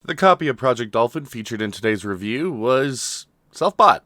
The copy of Project Dolphin featured in today's review was self-bought.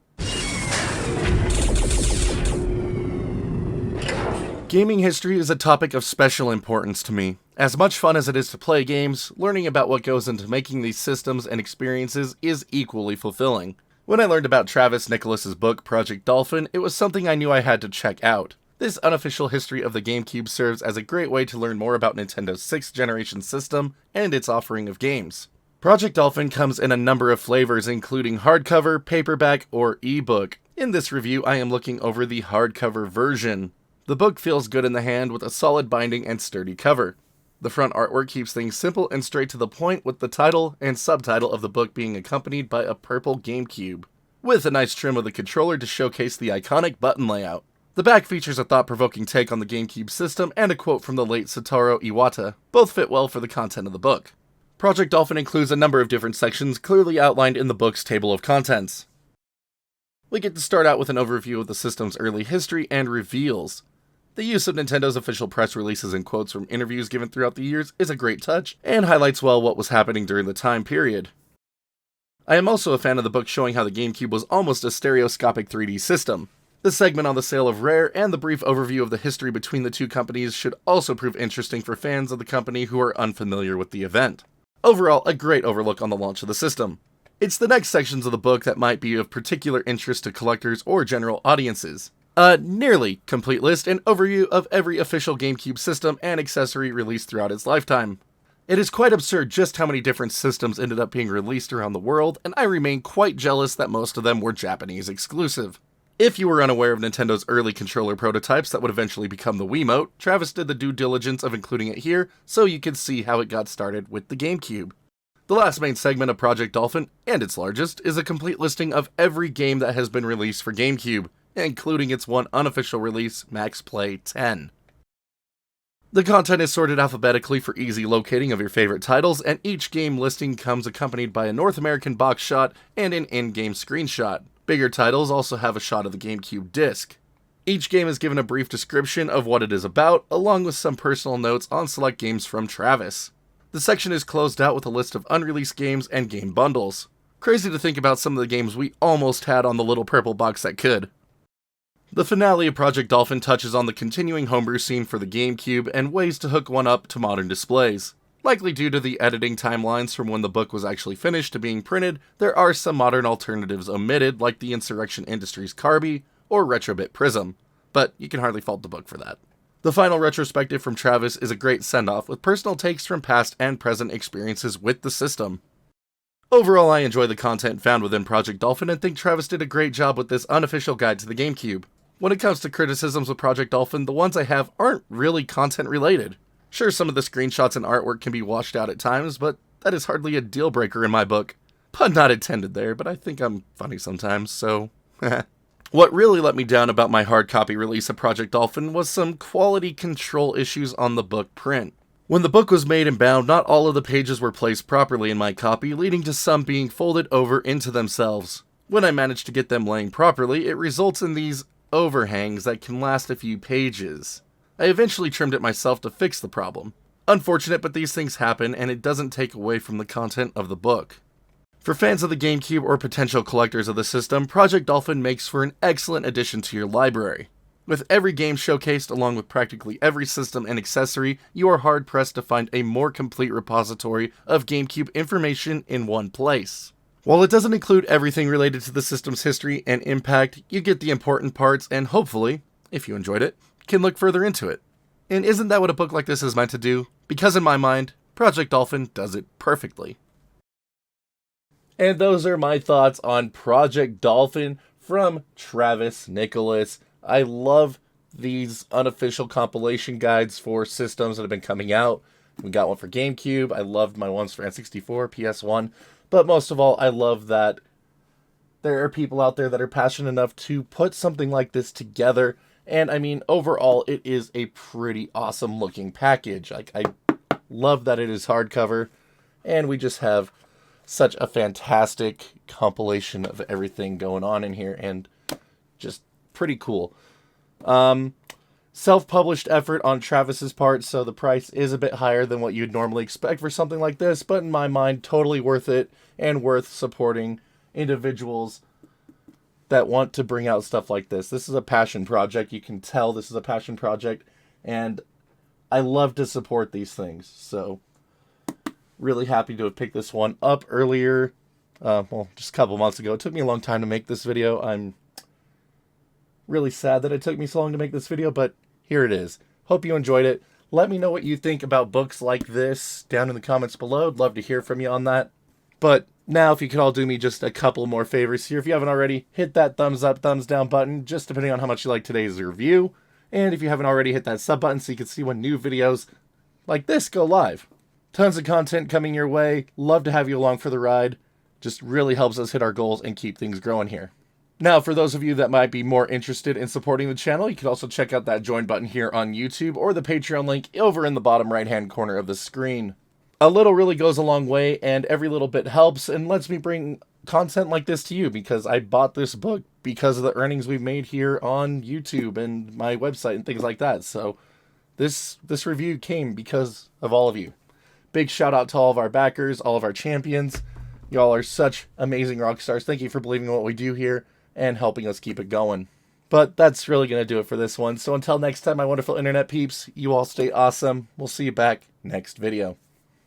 Gaming history is a topic of special importance to me. As much fun as it is to play games, learning about what goes into making these systems and experiences is equally fulfilling. When I learned about Travis Nicholas's book, Project Dolphin, it was something I knew I had to check out. This unofficial history of the GameCube serves as a great way to learn more about Nintendo's 6th generation system and its offering of games. Project Dolphin comes in a number of flavors, including hardcover, paperback, or ebook. In this review, I am looking over the hardcover version. The book feels good in the hand with a solid binding and sturdy cover. The front artwork keeps things simple and straight to the point, with the title and subtitle of the book being accompanied by a purple GameCube, with a nice trim of the controller to showcase the iconic button layout. The back features a thought-provoking take on the GameCube system and a quote from the late Satoru Iwata. Both fit well for the content of the book. Project Dolphin includes a number of different sections clearly outlined in the book's table of contents. We get to start out with an overview of the system's early history and reveals. The use of Nintendo's official press releases and quotes from interviews given throughout the years is a great touch, and highlights well what was happening during the time period. I am also a fan of the book showing how the GameCube was almost a stereoscopic 3D system. The segment on the sale of Rare and the brief overview of the history between the two companies should also prove interesting for fans of the company who are unfamiliar with the event. Overall, a great overlook on the launch of the system. It's the next sections of the book that might be of particular interest to collectors or general audiences. A nearly complete list and overview of every official GameCube system and accessory released throughout its lifetime. It is quite absurd just how many different systems ended up being released around the world, and I remain quite jealous that most of them were Japanese exclusive. If you were unaware of Nintendo's early controller prototypes that would eventually become the Wiimote, Travis did the due diligence of including it here so you can see how it got started with the GameCube. The last main segment of Project Dolphin, and its largest, is a complete listing of every game that has been released for GameCube, including its one unofficial release, Max Play 10. The content is sorted alphabetically for easy locating of your favorite titles, and each game listing comes accompanied by a North American box shot and an in-game screenshot. Bigger titles also have a shot of the GameCube disc. Each game is given a brief description of what it is about, along with some personal notes on select games from Travis. The section is closed out with a list of unreleased games and game bundles. Crazy to think about some of the games we almost had on the little purple box that could. The finale of Project Dolphin touches on the continuing homebrew scene for the GameCube and ways to hook one up to modern displays. Likely due to the editing timelines from when the book was actually finished to being printed, there are some modern alternatives omitted, like the Insurrection Industries Carby or Retrobit Prism, but you can hardly fault the book for that. The final retrospective from Travis is a great send-off with personal takes from past and present experiences with the system. Overall, I enjoy the content found within Project Dolphin and think Travis did a great job with this unofficial guide to the GameCube. When it comes to criticisms of Project Dolphin, the ones I have aren't really content related. Sure, some of the screenshots and artwork can be washed out at times, but that is hardly a deal breaker in my book. Pun not intended there, but I think I'm funny sometimes, so What really let me down about my hard copy release of Project Dolphin was some quality control issues on the book print. When the book was made and bound, not all of the pages were placed properly in my copy, leading to some being folded over into themselves. When I managed to get them laying properly, it results in these overhangs that can last a few pages. I eventually trimmed it myself to fix the problem. Unfortunate, but these things happen, and it doesn't take away from the content of the book. For fans of the GameCube or potential collectors of the system, Project Dolphin makes for an excellent addition to your library. With every game showcased along with practically every system and accessory, you are hard-pressed to find a more complete repository of GameCube information in one place. While it doesn't include everything related to the system's history and impact, you get the important parts and hopefully, if you enjoyed it, can look further into it. And isn't that what a book like this is meant to do? Because in my mind, Project Dolphin does it perfectly. And those are my thoughts on Project Dolphin from Travis Nicholas. I love these unofficial compilation guides for systems that have been coming out. We got one for GameCube. I loved my ones for N64, PS1. But most of all, I love that there are people out there that are passionate enough to put something like this together. And I mean, overall, it is a pretty awesome looking package. I love that it is hardcover, and we just have such a fantastic compilation of everything going on in here, and just pretty cool. self-published effort on Travis's part, so the price is a bit higher than what you'd normally expect for something like this, but in my mind, totally worth it and worth supporting individuals that want to bring out stuff like this. This is a passion project. You can tell this is a passion project, and I love to support these things. So really happy to have picked this one up earlier. Just a couple months ago. It took me a long time to make this video. I'm really sad that it took me so long to make this video, but here it is. Hope you enjoyed it. Let me know what you think about books like this down in the comments below. I'd love to hear from you on that. But now, if you could all do me just a couple more favors here. If you haven't already, hit that thumbs up, thumbs down button, just depending on how much you like today's review. And if you haven't already, hit that sub button so you can see when new videos like this go live. Tons of content coming your way. Love to have you along for the ride. Just really helps us hit our goals and keep things growing here. Now, for those of you that might be more interested in supporting the channel, you can also check out that join button here on YouTube or the Patreon link over in the bottom right-hand corner of the screen. A little really goes a long way, and every little bit helps and lets me bring content like this to you, because I bought this book because of the earnings we've made here on YouTube and my website and things like that. So this review came because of all of you. Big shout out to all of our backers, all of our champions. Y'all are such amazing rock stars. Thank you for believing in what we do here and helping us keep it going. But that's really going to do it for this one. So until next time, my wonderful internet peeps, you all stay awesome. We'll see you back next video.